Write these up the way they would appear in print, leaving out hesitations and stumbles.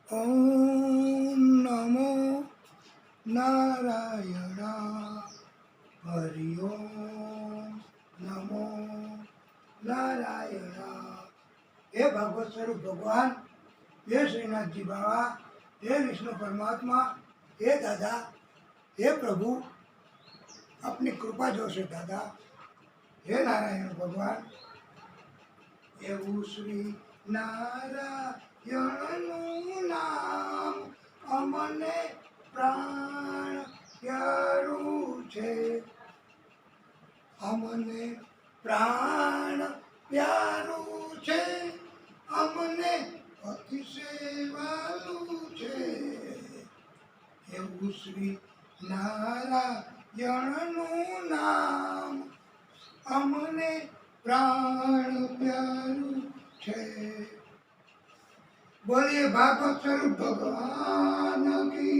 ઓમ નમો નારાયણ હરિ ઓમ નમો નારાયણ। हे भागवत स्वरूप भगवान, हे श्रीनाथ जी बाबा, हे विष्णु परमात्मा, हे दादा, हे प्रभु, अपनी कृपा जो से दादा, हे नारायण भगवान। એવું શ્રી નારાયણનું નામ અમને પ્રાણ પ્યારું છે, અમને પ્રાણ પ્યારું છે, અમને અતિશય વાલું છે। એવું શ્રી નારાયણનું નામ અમને प्राण प्यारू छे। बोलिए भागवत स्वरूप भगवान की,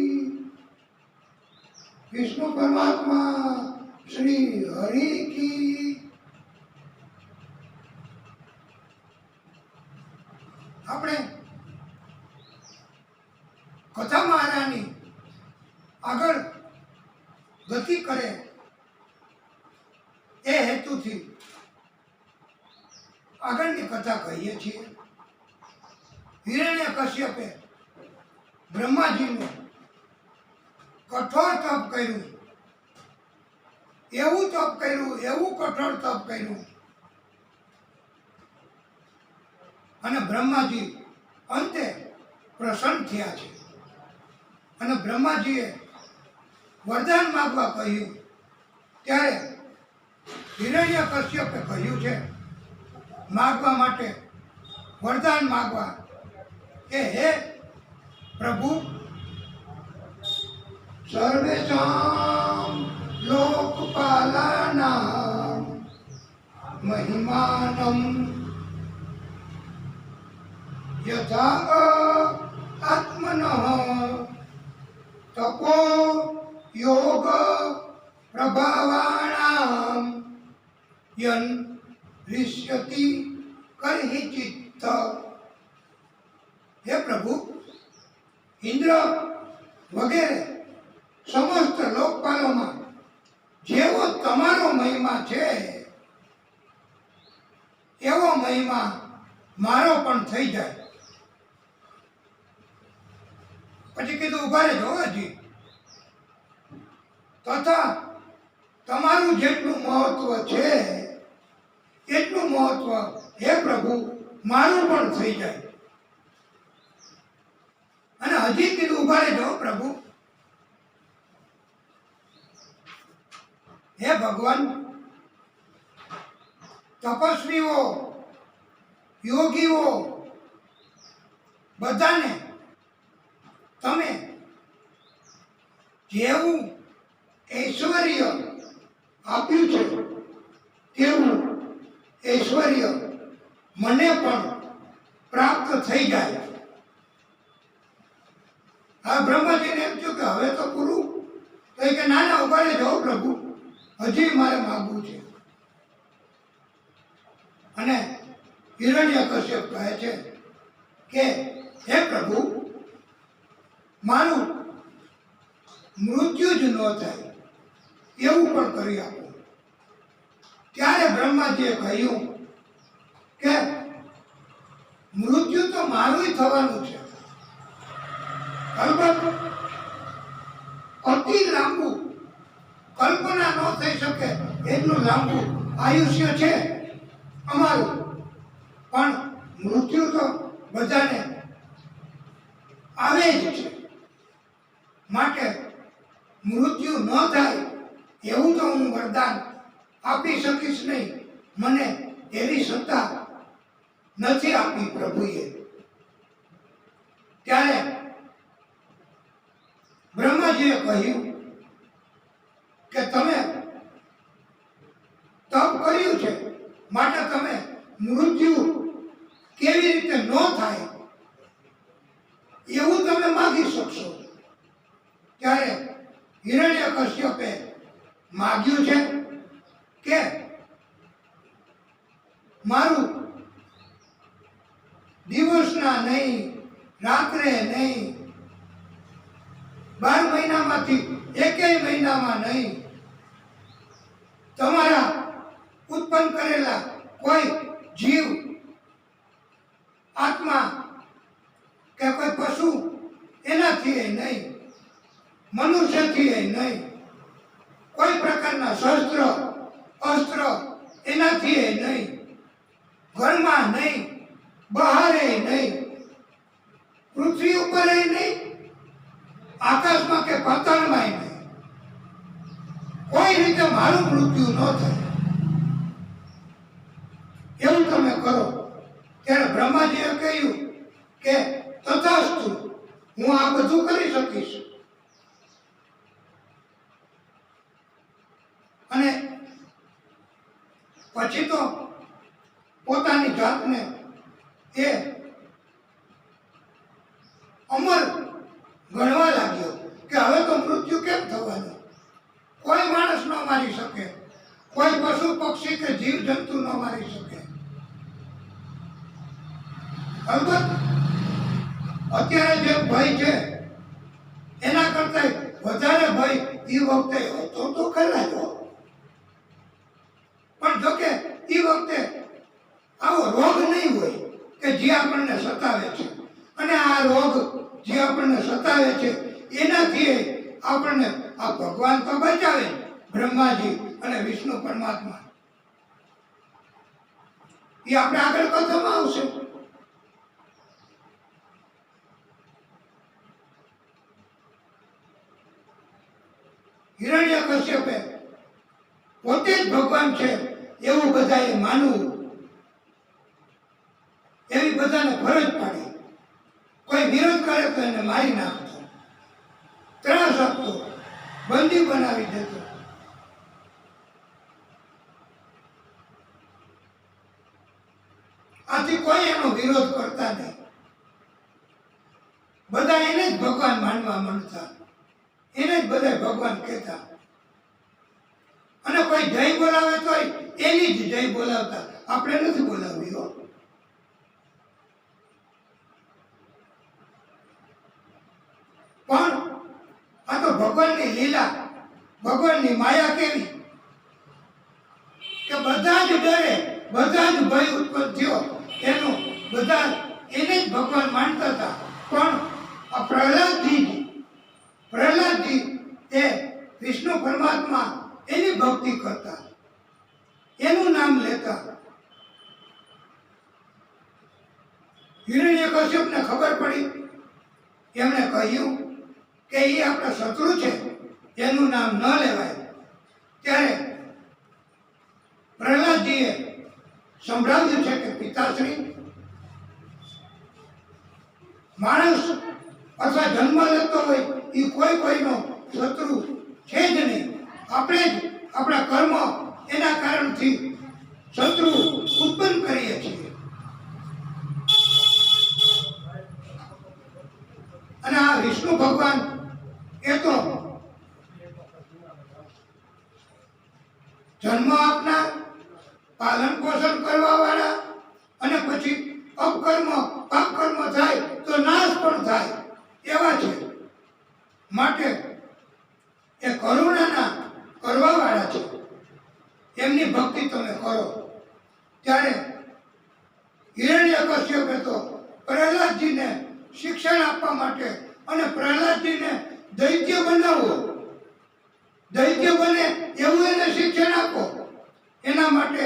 विष्णु परमात्मा श्री हरि की। આપણે કથા મહારાની આગળ ગતિ કરે એ હેતુથી આગળની કથા કહીએ છીએ। હિરણ્યકશ્યપે બ્રહ્માજીનું કઠોર તપ કર્યું, એવું તપ કર્યું, એવું કઠોર તપ કર્યું, અને બ્રહ્માજી અંતે પ્રસન્ન થયા છે। અને બ્રહ્માજીએ વરદાન માંગવા કહ્યું ત્યારે હિરણ્યકશ્યપે કહ્યું છે मागवा माटे वरदान मागवा के हे प्रभु सर्वेषां लोकपालानां महिमानं यथा आत्मनः तपो योग प्रभावाणां यन् ऋष्यति करहि चित्त। हे प्रभु, इंद्र वगैरह समस्त लोकपालों में जेवो तमारो महिमा छे एवो महिमा मारो पण थई जाए। पछी कीधुं उभा रहेजो हजी, तथा तमारुं जेटलुं महत्व छे એટલું મહત્વ હે પ્રભુ મારું પણ થઈ જાય। અને હજી કીધું ઉભા રહેજો પ્રભુ। હે ભગવાન, તપસ્વીઓ યોગીઓ બધાને તમે જેવું ઐશ્વર્ય આપ્યું છે તેવું ऐश्वर्य मने पण प्राप्त थई जाए। आ ब्रह्माजी ने एम थयुं के हवे तो पूरुं, तो के ना ना उभा रहेजो प्रभु, हजी मारे मागवुं छे। अने हिरण्यकश्यप कहे छे के हे प्रभु, मारुं मृत्यु ज न थाय एवुं पण करी आपो। ત્યારે બ્રહ્માજીએ કહ્યું કે મૃત્યુ તો મારું થવાનું છે, અલબત્ત અતિ લાંબુ, કલ્પના ન થઈ શકે એટલું લાંબુ આયુષ્ય છે અમારું, પણ મૃત્યુ તો બધાને આવે જ છે, માટે મૃત્યુ ન થાય એવું તો હું વરદાન આપી શકીશ નહીં, મને એવી સત્તા નથી આપી પ્રભુએ। ત્યારે બ્રહ્માજીએ કહ્યું કે તમે તપ કર્યું છે માટે તમે મૃત્યુ કેવી રીતે ન થાય એવું તમે માગી શકશો। ત્યારે હિરણ્યકશ્યપે માગ્યું છે કે મારું દિવસના નહીં રાત્રે નહીં, 12 મહિનામાંથી એકેય મહિનામાં નહીં, તમારા ઉત્પન્ન કરેલા કોઈ જીવ, આત્મા કે કોઈ પશુ એનાથી નહીં, મનુષ્યથી નહીં, કોઈ પ્રકારના શસ્ત્ર અસ્ત્ર એનાથી નહીં, ઘરમાં નહીં, બહારે નહીં, પૃથ્વી ઉપર નહીં, આકાશમાં કે પાતાળમાં નહીં, કોઈ રીતે મારું મૃત્યુ ન થાય એવું તમે કરો. ત્યારે બ્રહ્માજીએ કહ્યું કે તથાસ્તુ, હું આ બધું કરી શકીશ. અને પછી તો પોતાની જાતને એ અમર ગણવા લાગ્યો કે હવે તો મૃત્યુ કેમ થવાનું, કોઈ માણસ ન મારી શકે, કોઈ પશુ પક્ષી કે જીવ જંતુ ન મારી શકે. અલબત્ત અત્યારે જે ભય છે એના કરતા વધારે ભય એ વખતે હતો તો ખરા જ. પણ જોકે એ વખતે આવો રોગ નહીં હોય કે જે આપણને સતાવે છે, અને આ રોગ જે આપણને સતાવે છે એનાથી આપણને આ ભગવાન તો બચાવે, બ્રહ્માજી અને વિષ્ણુ પરમાત્મા. એ આપણે આગળ કથામાં આવશે. હિરણ્યકશ્યપે પોતે જ ભગવાન છે એવું બધાએ માનવું, એવી બધાને ફરજ પાડી. કોઈ વિરોધ કરે તો એને મારી નાખતો, ત્રાસ આપતો, બંદી બનાવી દેતો. આથી કોઈ એનો વિરોધ કરતા નહીં. બધા એને જ ભગવાન માનવા માંડતા, એને જ બધા ભગવાન કહેતા. અને કોઈ જય બોલાવે તો એની જ જય બોલાવતા, આપણે નથી બોલાવવી. પણ આ તો ભગવાનની લીલા, ભગવાનની માયા કેવી કે બધા જ ડરે, બધા જ ભય ઉત્પન્ન થયો, એનું બધા એને જ ભગવાન માનતા હતા. પણ આ પ્રહલાદજી એ વિષ્ણુ પરમાત્મા એની ભક્તિ કરતા, એનું નામ લેતા. હિરણ્યકશ્યપને ખબર પડી, એમણે કહ્યું કે એ આપણા શત્રુ છે, એનું નામ ન લેવાય. ત્યારે પ્રહલાદજીએ સંભળાવ્યું છે કે પિતાશ્રી, માણસ અથવા જન્મ લેતો હોય એ કોઈનો શત્રુ છે જ નહીં. આપણે જ આપણા કર્મ એના કારણથી શત્રુ ઉત્પન્ન કરીએ છીએ. અને આ વિષ્ણુ ભગવાન એ તો જન્મ આપનાર, પાલન પોષણ કરવા વાળા, અને પછી અપકર્મ પાપકર્મ થાય તો નાશ પણ થાય એવા છે. માટે એ કરુણાના કરવા વાળા છે, એમની ભક્તિ તમે કરો. ત્યારે હિરણ્યકશ્યપે તો પ્રહલાદજીને શિક્ષણ આપવા માટે અને પ્રહલાદજીને દૈત્ય બનાવો, દૈત્ય બને એવું એને શિક્ષણ આપો, એના માટે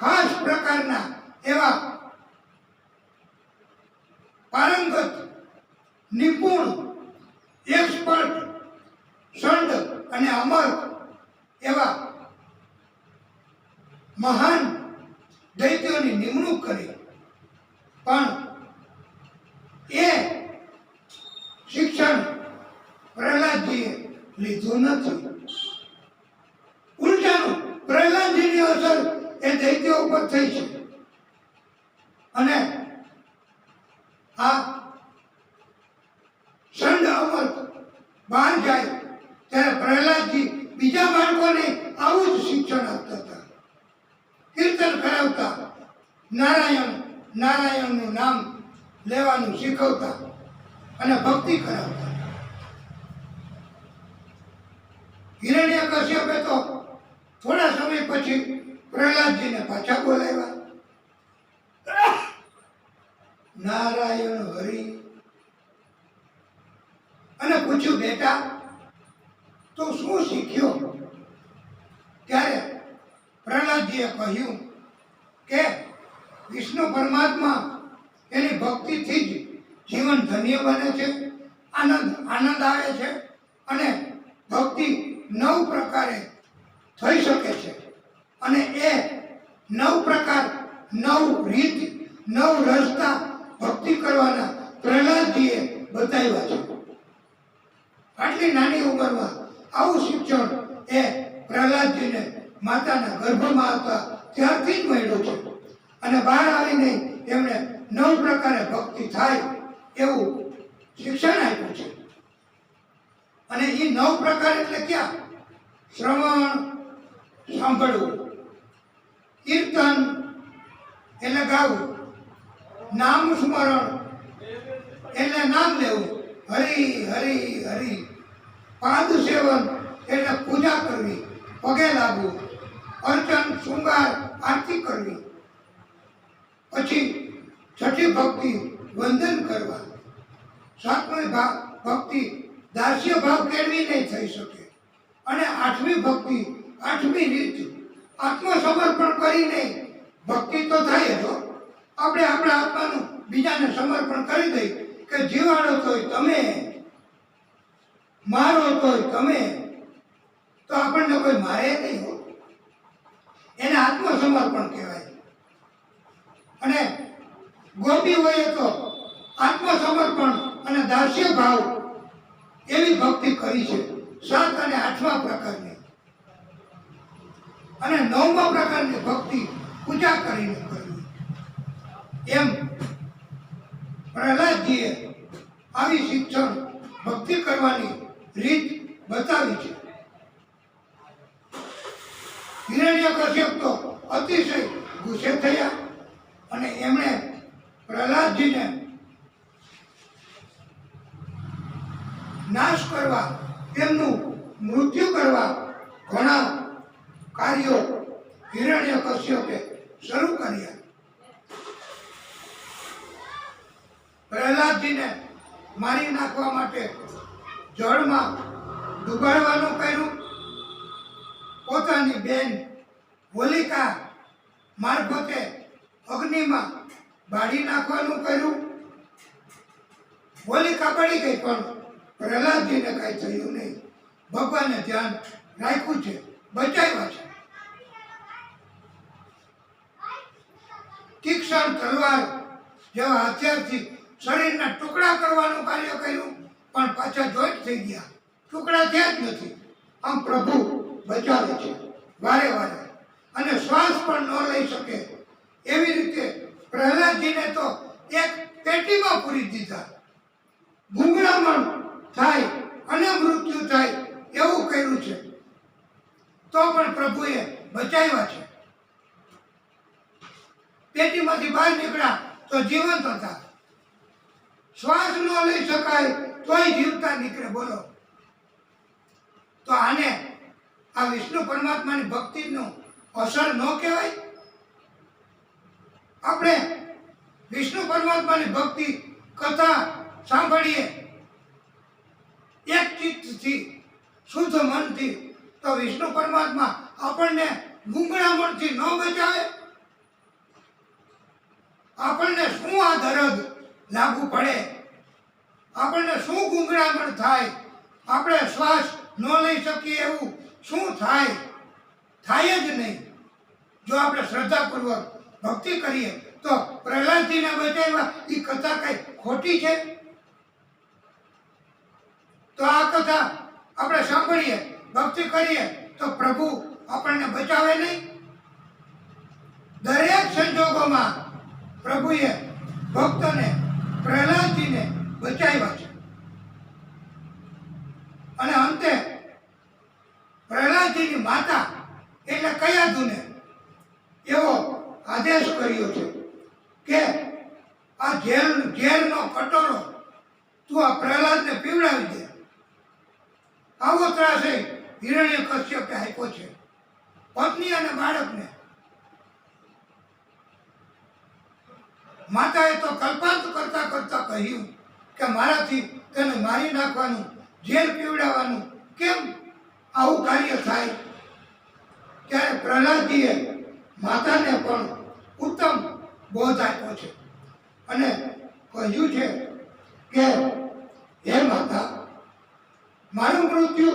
ખાસ પ્રકારના એવા પારંગત, નિપુણ, એક્સપર્ટ, સંડ અને અમર એવા મહાન દૈત્યોની નિમણૂક કરી. પણ એ શિક્ષણ પ્રહલાદજીએ લીધું નથી. ઉલટાનું પ્રહલાદજીની અસર એ દૈત્યો ઉપર થઈ છે. અને આ સંડ અમર બહાર જાય ત્યારે પ્રહલાદજી બીજા બાળકોને આવું જ શિક્ષણ આપતા હતા. કીર્તન કરાવતા, નારાયણનું નામ લેવાનું શીખવતા, અને ભક્તિ કરાવતા. હિરણ્યકશ્યપે તો થોડા સમય પછી પ્રહલાદજીને પાછા બોલાવ્યા. નારાયણ હરિ અને પૂછ્યું, બેટા તો શું શીખ્યો? ત્યારે પ્રહલાદજીએ કહ્યું કે વિષ્ણુ પરમાત્મા એની ભક્તિથી જ જીવન ધન્ય બને છે, આનંદ આવે છે અને ભક્તિ 9 પ્રકારે થઈ શકે છે. અને એ 9 પ્રકાર, 9 રીત, 9 રસ્તા ભક્તિ કરવાના પ્રહલાદજીએ બતાવ્યા છે. આટલી નાની ઉંમરમાં આવું શિક્ષણ એ પ્રહલાદજીને માતાના ગર્ભમાં હતા ત્યારથી જ મળ્યું છે. અને બહાર આવીને એમણે 9 પ્રકારે ભક્તિ થાય એવું શિક્ષણ આપ્યું છે. અને એ 9 પ્રકાર એટલે ક્યાં? શ્રવણ, સાંભળવું; કીર્તન એટલે ગાવું; નામ સ્મરણ એટલે નામ લેવું, હરિ હરિ હરિ; પાદ સેવન એટલે પૂજા કરવી, પગે લાગવું; અર્ચન, શૃંગાર, આરતી કરવી. પછી છઠ્ઠી ભક્તિ વંદન કરવા. સાતમી ભક્તિ દાસ્ય ભાવ કેળવી નહીં થઈ શકે. અને આઠમી ભક્તિ, આઠમી રીત આત્મસમર્પણ કરીને ભક્તિ તો થાય જ. આપણે આપણા આત્માનું બીજાને સમર્પણ કરી દઈ કે જીવાડો તોય તમે, મારો તોય તમે, તો આપણને કોઈ મારે નહીં હો. એને આત્મસમર્પણ કહેવાય. અને ગોપીઓએ તો આત્મસમર્પણ અને દાસ્ય ભાવ એવી ભક્તિ કરી છે 7 અને 8મા પ્રકારની. અને 9મા પ્રકારની ભક્તિ પૂજા કરીને કરવી. એમ પ્રહલાદજીએ આવી શિક્ષણ ભક્તિ કરવાની રીત બતાવી છે. હિરણ્યકશ્યપ તો અતિશય ગુસ્સે થયા અને એમણે પ્રહલાદજીને નાશ કરવા, તેમનું મૃત્યુ કરવા ઘણા કાર્યો હિરણ્યકશ્યપે શરૂ કર્યા. પ્રહલાદજીને મારી નાખવા માટે જળમાં ડૂબાડવાનું કર્યું. પોતાની બેન હોલિકા મારફતે અગ્નિમાં બાળી નાખવાનું કર્યું. હોલિકા બળી ગઈ પણ પ્રહલાદજીને કાંઈ થયું નહીં. ભગવાને ધ્યાન રાખ્યું છે, બચાવ્યા છે. તીક્ષ્ણ તલવાર જેવા હથિયારથી શરીરના ટુકડા કરવાનું કાર્ય કર્યું પણ પાછા જોઈન્ટ થઈ ગયા, ટુકડા થયા જ નથી. આમ પ્રભુ બચાવે છે વારે વારે. અને શ્વાસ પણ ન લઈ શકે એવી રીતે પ્રહલાદજીને તો એક પેટીમાં પૂરી દીધા. ગુંગળામણ થાય અને મૃત્યુ થાય એવું કર્યું છે, તો પણ પ્રભુએ બચાવ્યા છે. પેટીમાંથી બહાર નીકળ્યા તો જીવંત હતા. શ્વાસ ન લઈ શકાય તોય જીવતા નીકળે. બોલો, તો આને આ વિષ્ણુ પરમાત્માની ભક્તિનો અસર ન કહેવાય? આપણે વિષ્ણુ પરમાત્માની ભક્તિ કથા સાંભળીએ એક ચિત્તથી, શુદ્ધ મનથી, તો વિષ્ણુ પરમાત્મા આપણને ગુંગળામણથી ન બચાવે? આપણને શું આ દર્દ લાગુ પડે? આપણને શું ગુંગળામણ થાય? આપણે શ્વાસ ન લઈ શકીએ એવું શું થાય? થાય જ નહીં. જો આપણે શ્રદ્ધાપૂર્વક ભક્તિ કરીએ તો પ્રહલાદજીને બચાવ્યા એ કથા કઈ ખોટી છે? તો આ કથા આપણે સાંભળીએ, ભક્તિ કરીએ તો પ્રભુ આપણને બચાવે નહીં? દરેક સંજોગોમાં પ્રભુએ ભક્તોને, પ્રહલાદજીને બચાવ્યા છે. અને અંતે પ્રહલાદજીની માતા એટલે કયાધુને એવો આદેશ કર્યો છે કે આ ઝેરનો કટોરો તું આ કહ્યું કે મારાથી તને મારી નાખવાનું, ઝેર પીવડાવવાનું કેમ આવું કાર્ય થાય? ત્યારે પ્રહલાદજીએ માતાને પણ ઉત્તમ બોધ આપ્યો છે અને કહ્યું છે કે હે માતા, મારું મૃત્યુ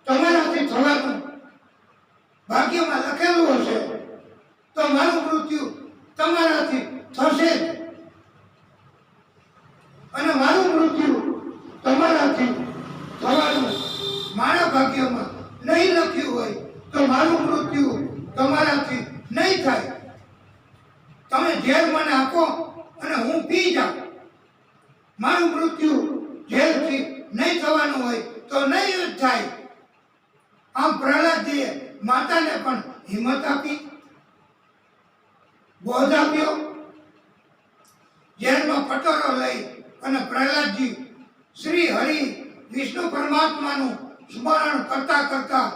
તમારાથી થવાનું ભાગ્યમાં લખેલું હશે તો મારું મૃત્યુ તમારાથી થશે જ, અને મારું મૃત્યુ તમારાથી થવાનું મારા ભાગ્યમાં નહીં લખ્યું હોય તો મારું મૃત્યુ તમારાથી નહીં થાય. તમે ઝેર મને આપો અને હું પી જાઉં, મારું મૃત્યુ ઝેરથી નહીં થવાનું હોય તો નહીં જ થાય. આમ પ્રહલાદજીએ માતાને પણ હિંમત આપી, બોધ આપ્યો. ઝેરનો પટોરો લઈ અને પ્રહલાદજી શ્રી હરિ વિષ્ણુ પરમાત્માનું સ્મરણ કરતા કરતા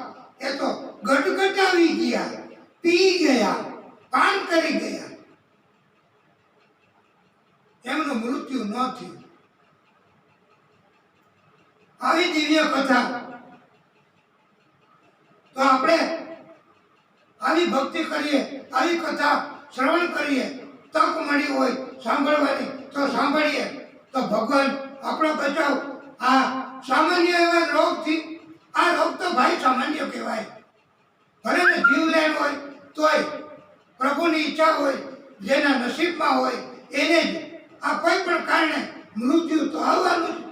એ તો ગટગટાવી ગયા, પી ગયા, પાન કરી ગયા. એમનું મૃત્યુ ન થયું. આવી દિવ્ય કથા તો આપણે આવી ભક્તિ કરીએ, આવી કથા શ્રવણ કરીએ, તક મળી હોય સાંભળવાની તો સાંભળીએ તો ભગવાન આપણો બચાવ આ સામાન્ય એવા રોગથી. આ રોગ તો ભાઈ સામાન્ય કહેવાય, ભલે ને જીવલેણ હોય તોય પ્રભુની ઈચ્છા હોય, જેના નસીબમાં હોય એને જ આ કોઈ પણ કારણે મૃત્યુ તો આવવાનું જ.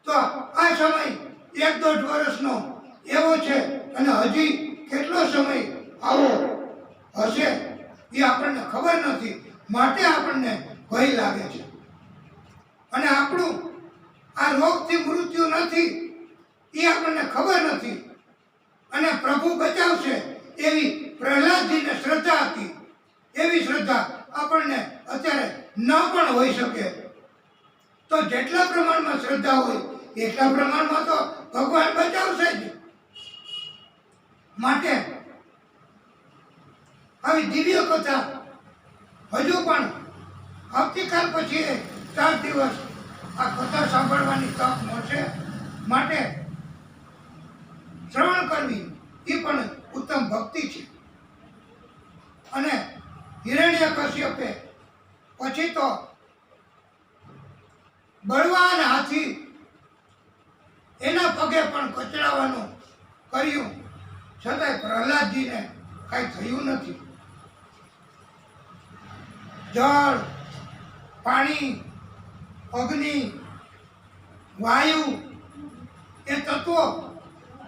તો આ સમય 1-1.5 વર્ષનો એવો છે અને હજી કેટલો સમય આવો હશે એ આપણને ખબર નથી, માટે આપણને ભય લાગે છે. અને આપણું આ રોગથી મૃત્યુ નથી એ આપણને ખબર નથી, અને પ્રભુ બચાવશે એવી પ્રહલાદજીને શ્રદ્ધા હતી. એવી શ્રદ્ધા આપણને અત્યારે ન પણ હોઈ શકે. તો જેટલા પ્રમાણમાં શ્રદ્ધા હોય એટલા પ્રમાણમાં તો ભગવાન બચાવશે જ. માટે આવી દિવ્ય કથા હજુ પણ આવતીકાલ પછી 4 દિવસ આ કથા સાંભળવાની તક મળશે. માટે શ્રવણ કરવી એ પણ ઉત્તમ ભક્તિ છે. અને હિરણ્યકશ્યપે પછી તો બળવાન હાથી એના પગે પણ કચડાવવાનું કર્યું, છતાંય પ્રહલાદજીને કાંઈ થયું નથી. જળ, પાણી, અગ્નિ, વાયુ એ તત્વો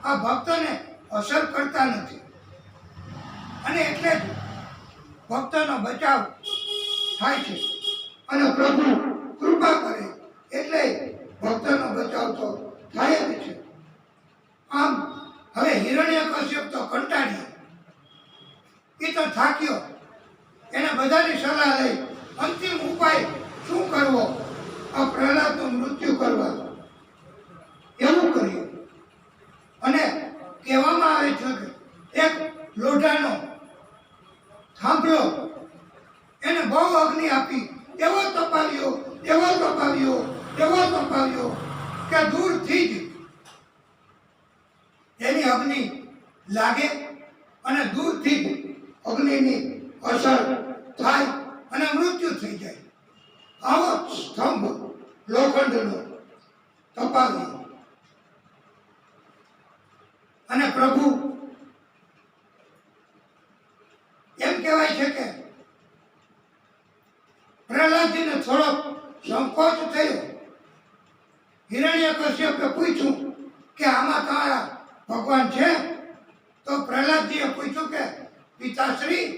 આ ભક્તને અસર કરતા નથી, અને એટલે જ ભક્તનો બચાવ થાય છે. અને પ્રભુ કૃપા કરે એટલે ભક્તનો બચાવ તો થાય જ છે. આમ હવે હિરણ્યકશ્યપ તો કંટાળ્યો, એ તો થાક્યો. એને બધાની સલાહ લઈ અંતિમ ઉપાય શું કરવો, આ પ્રહલાદનું મૃત્યુ કરવા એવું કર્યું. અને કહેવામાં આવે છે કે એક લોઢાનો થાંભલો એને બહુ અગ્નિ આપી, એવો તપાવ્યો, એવો તપાવ્યો, એવો તપાવ્યો કે દૂરથી જ એની અગ્નિ લાગે અને દૂરથી જ અગ્નિની અસર થાય અને મૃત્યુ થઈ જાય. આવો સ્તંભ લોખંડનો તપાવ્યો. અને પ્રભુ એમ કહેવાય છે કે પ્રહલાદજીને થોડો સંકોચ થયો. હિરણ્યકશ્યપે પૂછ્યું કે આમાં તમારા ભગવાન છે? તો પ્રહલાદજીએ પૂછ્યું કે પિતાશ્રી,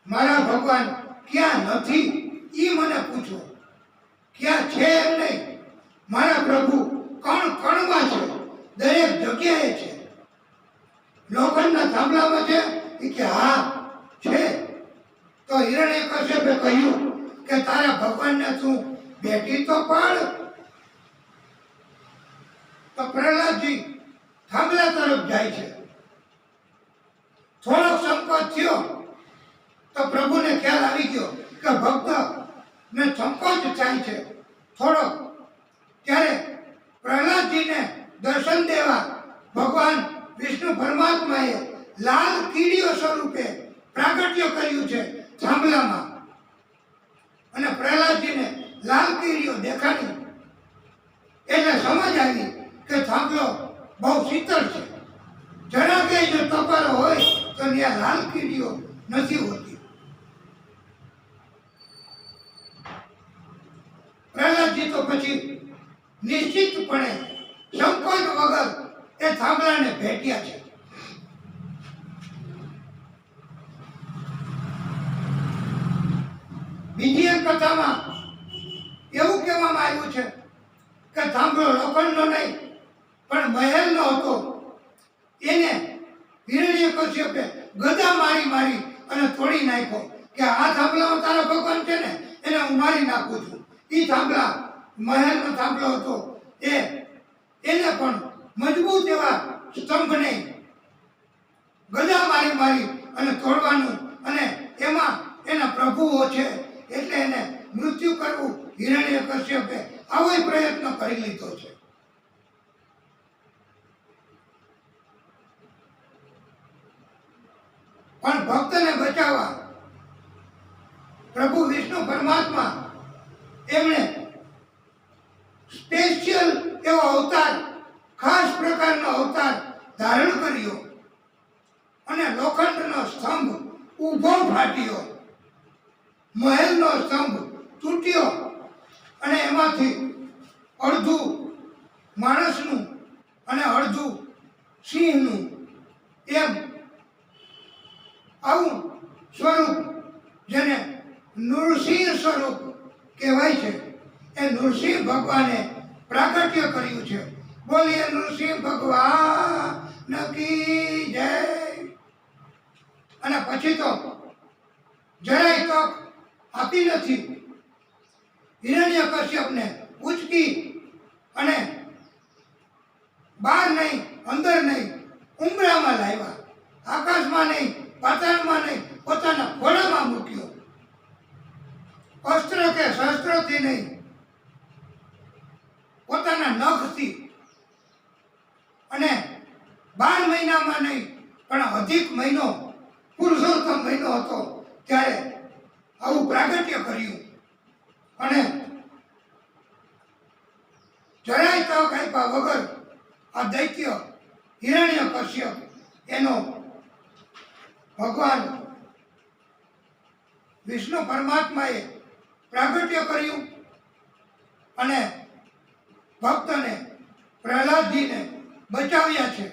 મારા ભગવાન ક્યાં નથી એ મને પૂછો, ક્યાં છે એમ નહીં. મારા પ્રભુ કણ કણમાં છે, દરેક જગ્યાએ છે. લોખંડના થાંભલામાં છે એ કે હા છે. તો હિરણ્યકશ્યપે કહ્યું કે તારા ભગવાનને તું બેઠી તો પાડ. તો પ્રહલાદજી થાંભલા તરફ જાય છે. થોડોક સંકોચ થયો તો પ્રભુને ખ્યાલ આવી ગયો કે ભક્ત ને સંકોચ થાય છે, થોડો, ત્યારે પ્રહલાદજીને દર્શન દેવા ભગવાન વિષ્ણુ પરમાત્માએ લાલ કીડીઓ સ્વરૂપે પ્રાગટ્ય કર્યું છે થાંભલામાં. અને પ્રહલાદજીને લાલ કીડીઓ દેખાડી એટલે સમજ આવી કે થાંભલો બહુ શીતળ છે. જરા કે જો તપારો હોય તો ત્યાં લાલ કીડીઓ નથી હોતી. પ્રહલાદજી તો પછી નિશ્ચિતપણે સંકોચ વગર એ થાંભલાને ભેટ્યા છે. બીજી એક કથામાં એવું કહેવામાં આવ્યું છે કે થાંભલો લોખંડનો નહીં પણ મહેલનો હતો. એને હિરણ્યકશ્યપે ગદા મારી મારી અને તોડી નાખ્યો કે આ થાંભલામાં તારા ભગવાન છે ને એને હું મારી નાખું છું. એ થાંભલા મહેલનો થાંભલો હતો. એને પણ મજબૂત એવા સ્તંભને ગદા મારી મારી અને તોડવાનું, અને એમાં એના પ્રભુઓ છે એટલે એને મૃત્યુ કરવું હિરણ્યકશ્યપે આવો પ્રયત્ન કરી લીધો છે. પણ ભક્તને બચાવવા પ્રભુ વિષ્ણુ પરમાત્મા એમણે સ્પેશિયલ એવો અવતાર, ખાસ પ્રકારનો અવતાર ધારણ કર્યો અને લોખંડનો સ્તંભ ઊભો ફાટ્યો, મહેલનો સ્તંભ તૂટ્યો અને એમાંથી અડધું માણસનું અને અડધું સિંહનું એમ આવું સ્વરૂપ, જેને નૃસિંહ સ્વરૂપ કહેવાય છે, એ નૃસિંહ ભગવાને પ્રાગટ્ય કર્યું છે. બોલીએ નૃસિંહ ભગવાન કી જય. અને પછી તો જરાય તક આપી નથી. હિરણ્યકશ્યપને ઉચકી અને બહાર નહીં, અંદર નહીં, ઉંબરામાં લાવ્યા. આકાશમાં નહીં, પાતાળમાં નહીં, પોતાના ખોળામાં મૂક્યો. અસ્ત્ર કે શસ્ત્રથી નહીં, પોતાના નખથી. અને 12 મહિનામાં નહીં પણ અધિક મહિનો, પુરુષોત્તમ મહિનો હતો ત્યારે આવું પ્રાગટ્ય કર્યું. અને જરાય તક આપ્યા વગર આ દૈત્ય હિરણ્યકશ્યપ એનો ભગવાન વિષ્ણુ પરમાત્માએ પ્રાગટ્ય કર્યું અને ભક્તને પ્રહલાદજીને બચાવ્યા છે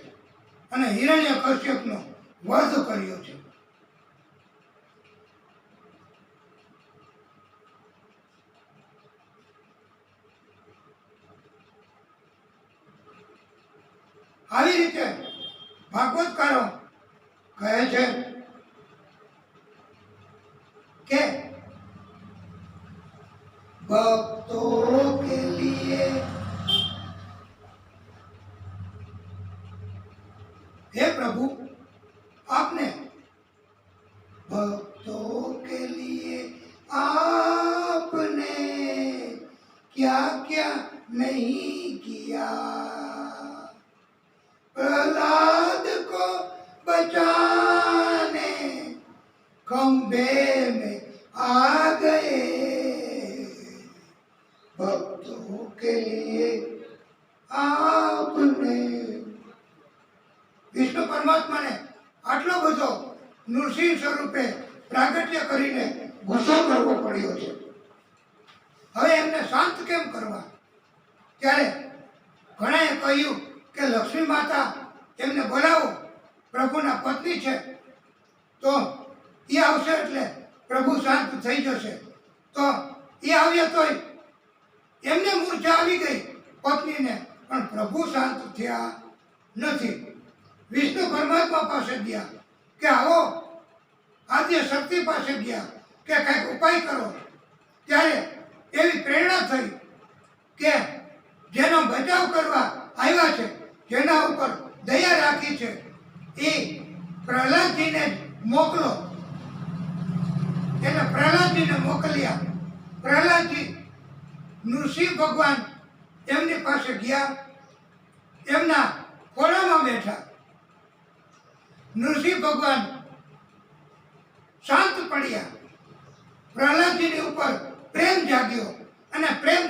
અને હિરણ્યકશ્યપનો વધ કર્યો છે. આવી રીતે ભાગવતકારો કહે છે કે ભક્તો કે લીએ हे प्रभु आपने भक्तों के लिए आपने क्या क्या नहीं किया. प्रहलाद को बचाने खंबे में आ गए. भक्तों के लिए आपने વિષ્ણુ પરમાત્માને આટલો બધો નૃસિંહ સ્વરૂપે પ્રાગટ્ય કરીને ગુસ્સો કરવો પડ્યો છે. હવે એમને શાંત કેમ કરવા? ત્યારે ઘણાએ કહ્યું કે લક્ષ્મી માતા એમને બોલાવો, પ્રભુના પત્ની છે, તો એ આવશે એટલે પ્રભુ શાંત થઈ જશે. તો એ આવ્યા તોય એમને મૂર્છા આવી ગઈ પત્નીને, પણ પ્રભુ શાંત થયા નથી. વિષ્ણુ પરમાત્મા પાસે ગયા કે આવો, આદ્ય શક્તિ પાસે ગયા કે કંઈક ઉપાય કરો. ત્યારે એવી પ્રેરણા થઈ કે જેનો બચાવ કરવા આવ્યા છે, જેના ઉપર દયા રાખી છે, એ પ્રહલાદજીને જ મોકલો. એને પ્રહલાદજીને મોકલ્યા. પ્રહલાદજી નૃસિંહ ભગવાન એમની પાસે ગયા, એમના ખોળામાં બેઠા. નૃસિંહ ભગવાન શાંત પડ્યા. પ્રહલાદજીની ઉપર પ્રેમ જાગ્યો અને પ્રેમ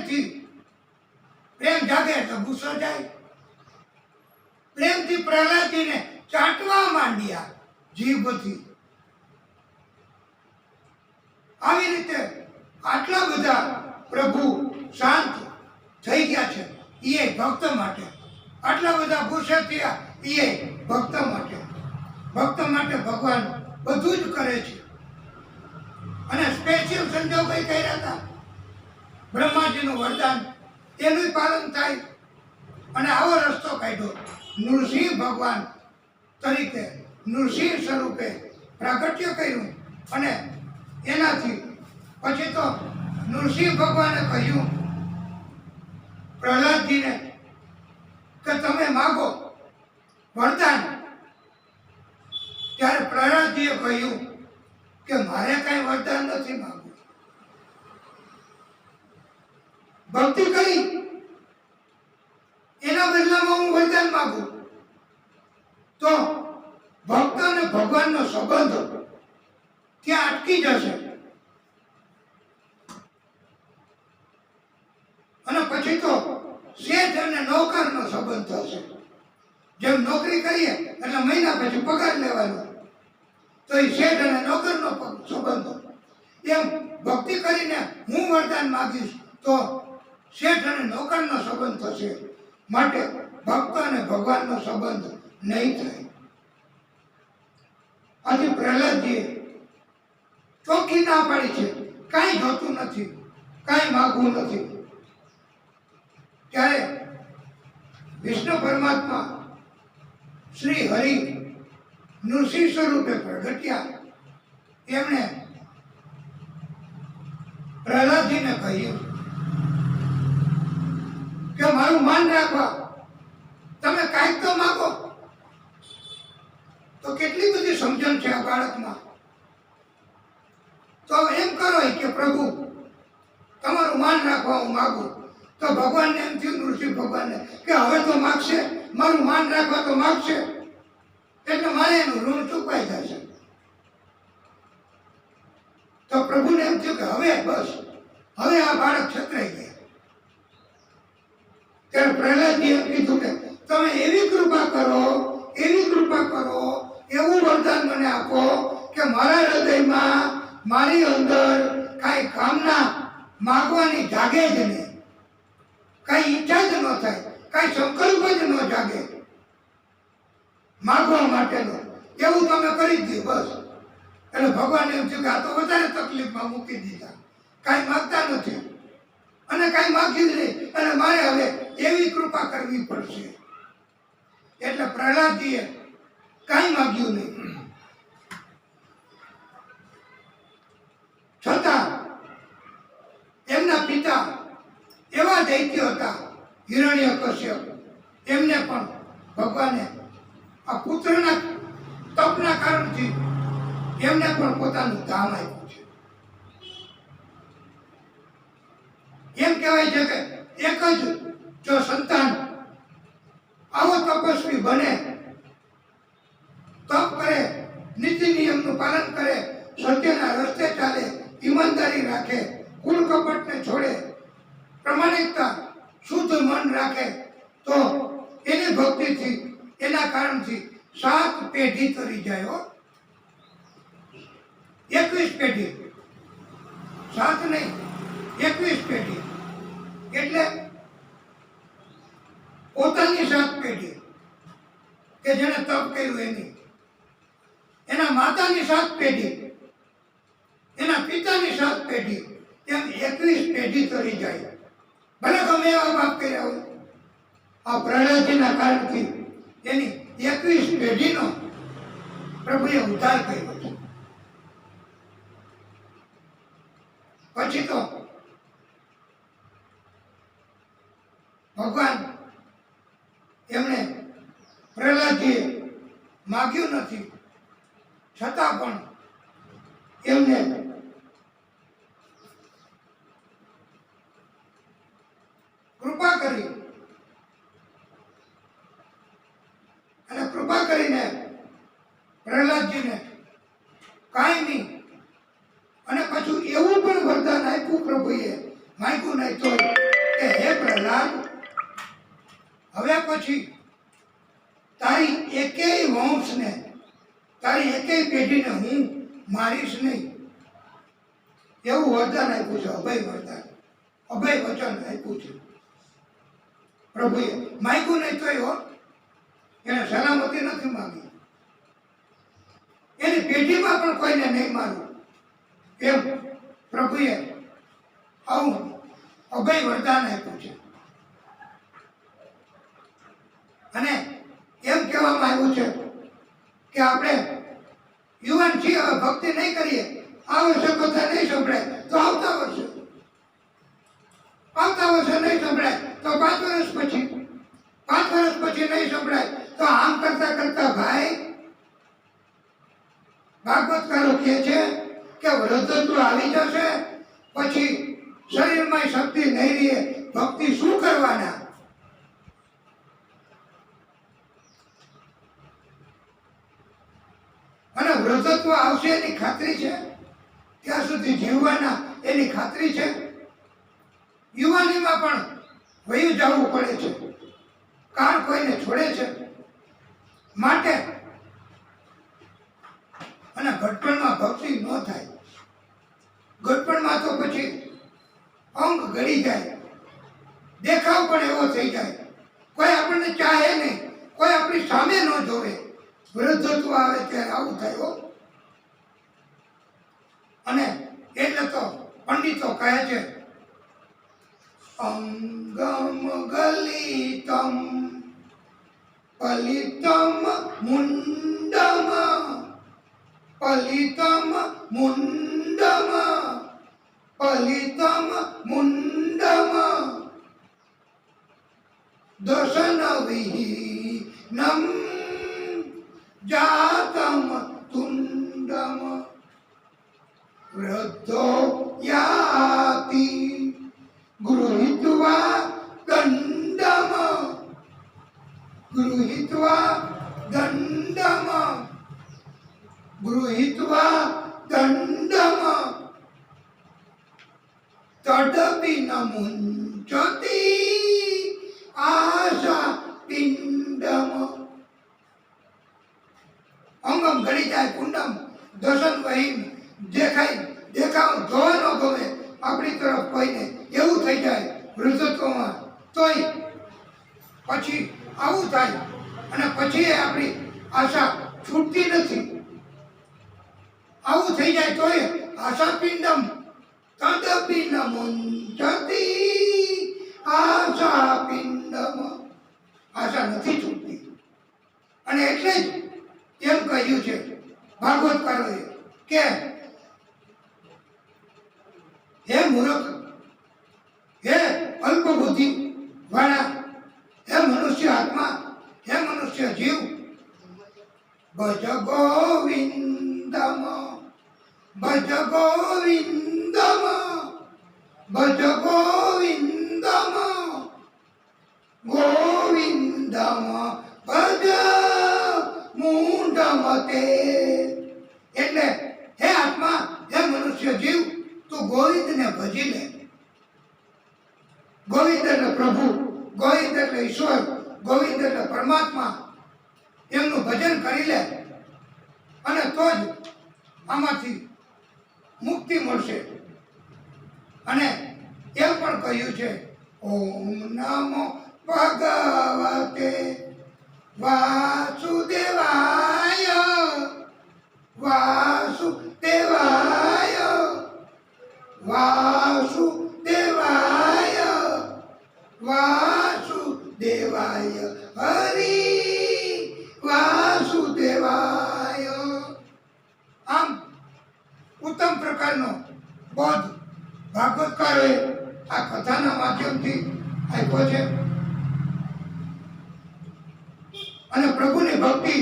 જાગે એટલે ગુસ્સો જાય. પ્રેમથી પ્રહલાદજીને ચાટવા માંડ્યા જીભથી. આવી રીતે આટલા બધા પ્રભુ શાંત થઈ ગયા છે એ ભક્ત માટે. આટલા બધા ગુસ્સે થયા એ ભક્ત માટે. ભક્ત માટે ભગવાન બધું જ કરે છે. અને સ્પેશિયલ સંજોગો કર્યા હતા. બ્રહ્માજીનું વરદાન એનું પાલન થાય અને આવો રસ્તો કાઢ્યો. નૃસિંહ ભગવાન તરીકે નૃસિંહ સ્વરૂપે પ્રાગટ્ય કર્યું. અને એનાથી પછી તો નૃસિંહ ભગવાને કહ્યું પ્રહલાદજીને કે તમે માગો વરદાન. ત્યારે પ્રહલાદજીએ કહ્યું કે મારે કઈ વરદાન નથી માંગવું. ભક્તિ કરી એના બદલામાં હું વરદાન માંગુ તો ભક્ત અને ભગવાનનો સંબંધ ત્યાં અટકી જશે. અને પછી તો શેઠ અને નોકરનો સંબંધ થશે. જેમ નોકરી કરીએ એટલે મહિના પછી પગાર લેવાનો, તો એ શેઠ અને નોકરનો સંબંધ. એમ ભક્તિ કરીને હું વરદાન માગીશ તો શેઠ અને નોકરનો સંબંધ થશે. માટે ભક્ત અને ભગવાનનો સંબંધ નહીં થાય. આજે પ્રહલાદજીએ ચોખ્ખી ના પાડી છે, કાંઈ જોતું નથી, કાંઈ માગવું નથી. ત્યારે વિષ્ણુ પરમાત્મા શ્રી હરિ નૃસિંહ સ્વરૂપે પ્રગટ્યા. એમણે પ્રહલાદજીને કહ્યું કે મારું માન રાખવા તમે કાંઈક તો માગો. તો કેટલી બધી સમજણ છે આ બાળકમાં. તો એમ કરો કે પ્રભુ તમારું માન રાખવા હું માગું. તો ભગવાનને એમ થયું, નૃસિંહ ભગવાનને, કે હવે તો માગશે, મારું માન રાખવા તો માગશે એટલે મારે એનું ઋણ ચૂકવાઈ જશે. તો પ્રભુને એમ થયું કે હવે બસ, હવે આ બાળક છતરાઈ ગયા. ત્યારે પ્રહલાદજીએ કીધું કે તમે એવી કૃપા કરો, એવું વરદાન મને આપો કે મારા હૃદયમાં, મારી અંદર કાંઈ કામના માગવાની જાગે જ નહીં, કાંઈ ઈચ્છા જ ન થાય, કાંઈ સંકલ્પ જ ન જાગે માગવા માટેનો. એવું તમે કરી દો બસ. એટલે ભગવાન એમ છે કે આ તો વધારે તકલીફમાં મૂકી દીધા, કાંઈ માગતા નથી અને કાંઈ માગ્યું જ નહીં, અને મારે હવે એવી કૃપા કરવી પડશે. એટલે પ્રહલાદજીએ કાંઈ માગ્યું નહીં. છતાં એમના પિતા એવા દૈત્ય હતા, હિરણ્યકશ્યપ, એમને પણ ભગવાને આ પુત્રના તપના કારણથી એમને પણ પોતાનું ધામ આપ્યું છે. એમ કહેવાય છે કે એક જ જો સંતાન આવો તપસ્વી બને, તપ કરે, નીતિ નિયમનું પાલન કરે, સત્યના રસ્તે ચાલે, ઈમાનદારી રાખે, કુલ કપટને છોડે, પ્રમાણિકતા, શુદ્ધ મન રાખે, તો એની ભક્તિથી, એના કારણથી 7 પેઢી તરી જાય હો. 21 પેઢી, 7 નહીં, 21 પેઢી. એટલે પોતાની 7 પેઢી કે જેને તપ કર્યું એની, એના માતાની 7 પેઢી, એના પિતાની 7 પેઢી, એમ 21 પેઢી તરી જાય. ભલે ગમે એવા પાપ કર્યા હોય, આ પ્રહલાદજીના કારણથી એની 21 પેઢીનો પ્રભુએ ઉદ્ધાર કર્યો છે. પછી તો ભગવાન એમણે પ્રહલાદજીએ માગ્યું નથી, છતાં પણ એમને કરી અને કૃપા કરીને પ્રહલાદજીને કાંઈ નહીં, અને પાછું એવું પણ વરદાન આપ્યું પ્રભુએ, માંગ્યું નહીં તો કે હે પ્રહલાદ, હવે પછી તારી એકેય વંશને, તારી એકેય પેઢીને હું મારીશ નહીં. એવું વરદાન આપ્યું છે, અભય વરદાન, અભય વચન આપ્યું છે પ્રભુએ. માંગ્યું નહીં તોય હો, એને સલામતી નથી માંગી, એની પેઢીમાં પણ કોઈને નહીં મારું એમ પ્રભુએ આવું અભય વરદાન આપ્યું છે. અને એમ કહેવામાં આવ્યું છે કે આપણે યુવાન છીએ, હવે ભક્તિ નહીં કરીએ, આ વર્ષે કથા નહીં સંભળાય તો આવતા વર્ષે નહીં સંભળાય તો 5 વર્ષ પછી, 5 વર્ષ પછી નહીં સંભળાય તો આમ કરતા કરતા ભાઈ ભાગવતકારો કહે છે કે વૃદ્ધત્વ આવી જશે, પછી શરીરમાં શક્તિ નહીં રહે, ભક્તિ શું કરવાના? અને વૃદ્ધત્વ આવશે એની ખાતરી છે, ત્યાં સુધી જીવવાના એની ખાતરી છે. યુવાનીમાં પણ વયું જવું પડે છે, કાળ કોઈને છોડે છે માટે. અને ઘટપણમાં ભક્તિ ન થાય, ઘટપણમાં તો પછી અંગ ગળી જાય, દેખાવ પણ એવો થઈ જાય, કોઈ આપણને ચાહે નહીં, કોઈ આપણી સામે ન જોવે. વૃદ્ધત્વ આવે ત્યારે આવું થાય હો. અને એટલે તો પંડિતો કહે છે અંગમ ગલિતમ પલિતમ મુંડમ, પલિતમ મુંડમ, પલિતમ મુંડમ, દર્શન વિહીનમ જાતમ તુંડમ, વૃદ્ધો યાતિ ગૃહીત્વા દંડમ, ગૃહીત્વા દંડમ, ગૃહીત્વા દંડમ, તદપી ન મુંચતી આશા પિંડમ. અંગમ ગળી જાય, કુંડમ દર્શન વહીન, દેખાવ જોવા ન ગમે આપણી તરફ કોઈને, એવું થઈ જાય વૃદ્ધત્વમાં. તોય પછી આવું થાય અને પછી આપણી આશા છૂટતી નથી. આવું થઈ જાય તોય આશા પિંડમ તદપી ન મુંચતી આશા પિંડમ, આશા નથી છૂટતી. અને એટલે જ એમ કહ્યું છે ભાગવતકારોએ કે હે મૂર્ખ, હે અલ્પ બુદ્ધિ વાળા, હે મનુષ્ય આત્મા, હે મનુષ્ય જીવ, ભજ ગોવિંદમ, ભજ ગોવિંદમ, ભજ ગોવિંદમ, ગોવિંદમ ભજ મૂંઢમ તે. એટલે હે આત્મા, હે મનુષ્ય જીવ, તું ગોવિંદને ભજી લે. ગોવિંદ એટલે પ્રભુ, ગોવિંદ એટલે ઈશ્વર, ગોવિંદ એટલે પરમાત્મા. એમનું ભજન કરી લે અને તો જ આમાંથી મુક્તિ મળશે. અને એમ પણ કહ્યું છે ઓમ નમો ભગવતે વાસુદેવાય, વાસુદેવાય, વાસુદેવાય, વાસુદેવાય, હરિ વાસુદેવાય. આમ ઉત્તમ પ્રકારનો બોધ ભાગવતકારોએ આ કથાના માધ્યમથી આપ્યો છે. અને પ્રભુની ભક્તિ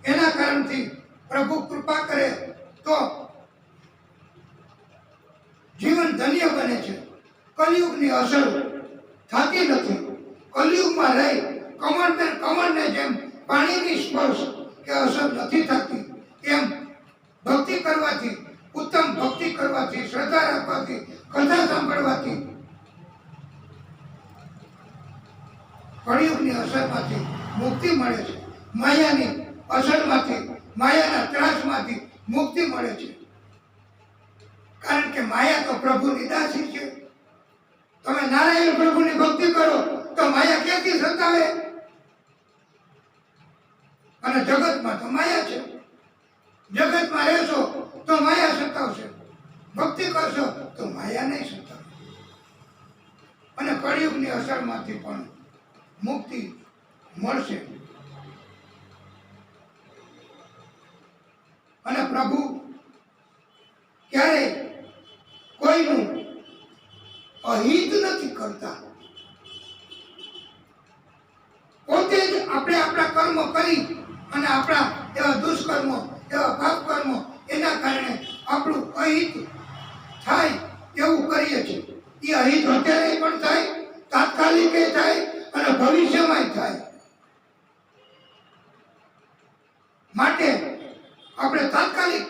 એના કારણથી પ્રભુ કૃપા કરે તો જીવન ધન્ય બને છે. કલિયુગની અસર થતી નથી. પાણીની સ્પર્શ કે અસર નથી થતી, એમ ભક્તિ કરવાથી, ઉત્તમ ભક્તિ કરવાથી, શ્રદ્ધા રાખવાથી, કથા સાંભળવાથી કળિયુગની અસરમાંથી મુક્તિ મળે છે. માયાની અસરમાંથી, માયાના ત્રાસમાંથી મુક્તિ મળે છે. કારણ કે માયા તો પ્રભુની દાસી છે. તમે નારાયણ પ્રભુની ભક્તિ કરો તો માયા ક્યાંથી સતાવે? અને જગતમાં તો માયા છે. જગતમાં રહેશો તો માયા સતાવશે, ભક્તિ કરશો તો માયા નહીં સતાવે. અને કળિયુગની અસરમાંથી પણ મુક્તિ મળશે. અને પ્રભુ ક્યારેય કોઈનું અહિત નથી કરતા. પોતે જ આપણે આપણા કર્મો કરી અને આપણા એવા દુષ્કર્મો, એવા પાપ કર્મો, એના કારણે આપણું અહિત થાય એવું કરીએ છીએ. એ અહિત અત્યારે પણ થાય, તાત્કાલિક થાય અને ભવિષ્યમાં થાય. માટે આપણે તાત્કાલિક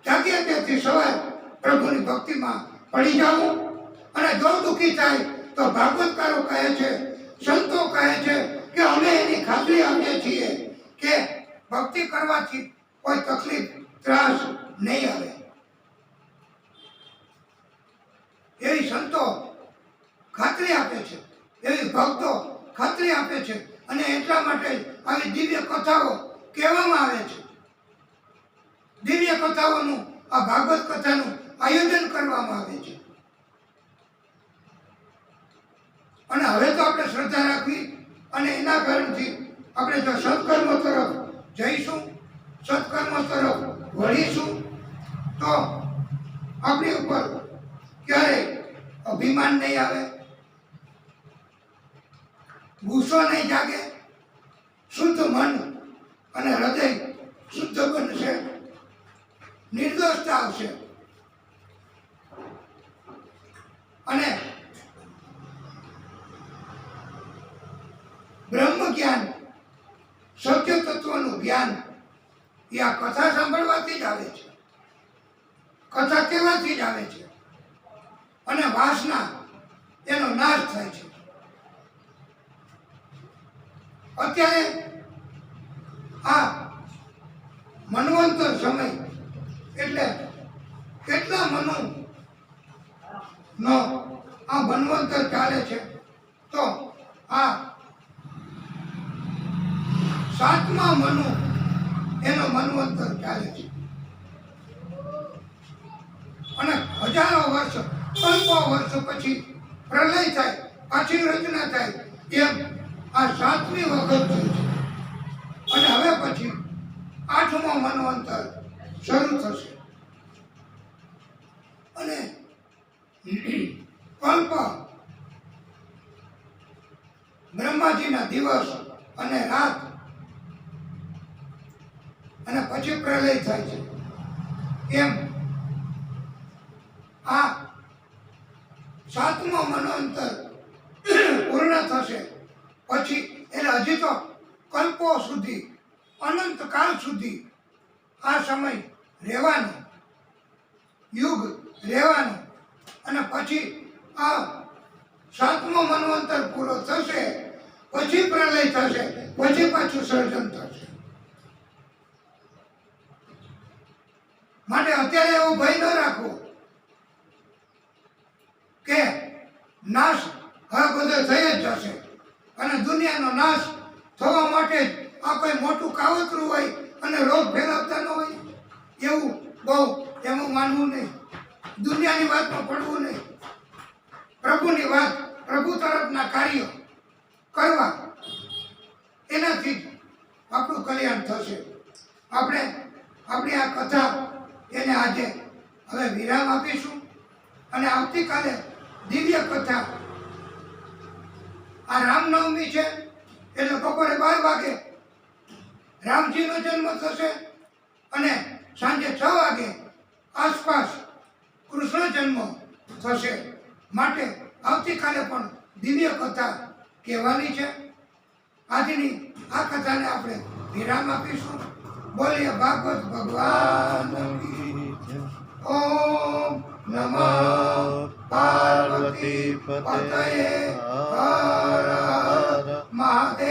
જાગ્યા ત્યાંથી સવાર પ્રભુની ભક્તિમાં પડી જવું. અને જો દુઃખી થાય તો ભાગવતકારો કહે છે, સંતો કહે છે કે અમે એની ખાતરી આપીએ છીએ કે ભક્તિ કરવાથી કોઈ તકલીફ, ત્રાસ નહીં આવે. એવી સંતો ખાતરી આપે છે, એવી ભક્તો ખાતરી આપે છે. અને એટલા માટે આવી દિવ્ય કથાઓ કહેવામાં આવે છે. દિવ્ય કથાઓનું, આ ભાગવત કથાનું આયોજન કરવામાં આવે છે. અને હવે તો આપણે શ્રદ્ધા રાખવી અને એના કારણથી આપણે જો સત્કર્મો તરફ જઈશું, સત્કર્મો તરફ વળીશું તો આપણી ઉપર ક્યારેય અભિમાન નહીં આવે, ગુસ્સો નહીં જાગે, શુદ્ધ મન અને હૃદય શુદ્ધ બનશે, નિર્દોષતા આવશે. અને બ્રહ્મ જ્ઞાન, સત્ય તત્વનું જ્ઞાન એ આ કથા સાંભળવાથી જ આવે છે, કથા કહેવાથી જ આવે છે. અને વાસના એનો નાશ થાય છે. અત્યારે આ મન્વંતર સમય એટલે કેટલા મનો નો આ મન્વંતર ચાલે છે. તો આ 7મા મનુ એનો મન્વંતર ચાલે છે. અને હજારો વર્ષ, અલ્પો વર્ષ પછી પ્રલય થાય, પાછી રચના થાય, એમ આ 7મી વખત થઈ છે. અને હવે પછી 8મો મન્વંતર શરૂ થશે. અને કલ્પ બ્રહ્માજીના દિવસ અને રાત, અને પછી પ્રલય થાય છે. એમ આ 7મો મન્વંતર પૂર્ણ થશે પછી, એટલે હજી તો કલ્પો સુધી, અનંત કાળ સુધી આ સમય રહેવાનો, યુગ રહેવાનો. અને પછી આ 7મો મન્વંતર પૂરો થશે પછી પ્રલય થશે, પછી પાછું સર્જન થશે. માટે અત્યારે એવો ભય ન રાખવો કે નાશ હવે બધો થઈ જ જશે અને દુનિયાનો નાશ થવા માટે આ કોઈ મોટું કાવતરું હોય અને રોગ ફેલાવતા ન હોય, એવું બહુ એમાં માનવું નહીં. દુનિયાની વાતમાં પડવું નહીં. પ્રભુની વાત, પ્રભુ તરફના કાર્યો કરવા, એનાથી જ આપણું કલ્યાણ થશે. આપણે આપણી આ કથા એને આજે હવે વિરામ આપીશું. અને આવતીકાલે દિવ્ય કથા, આ રામનવમી છે એટલે બપોરે 12 વાગે રામજીનો જન્મ થશે અને સાંજે 6 વાગે આસપાસ કૃષ્ણ જન્મ થશે. માટે આવતીકાલે પણ દિવ્ય કથા કહેવાની છે. આજની આ કથાને આપણે વિરામ આપીશું. બોલીએ ભાગવત ભગવાન કી જય. ઓમ નમઃ પાર્વતી પતયે હર હર મહાદેવ.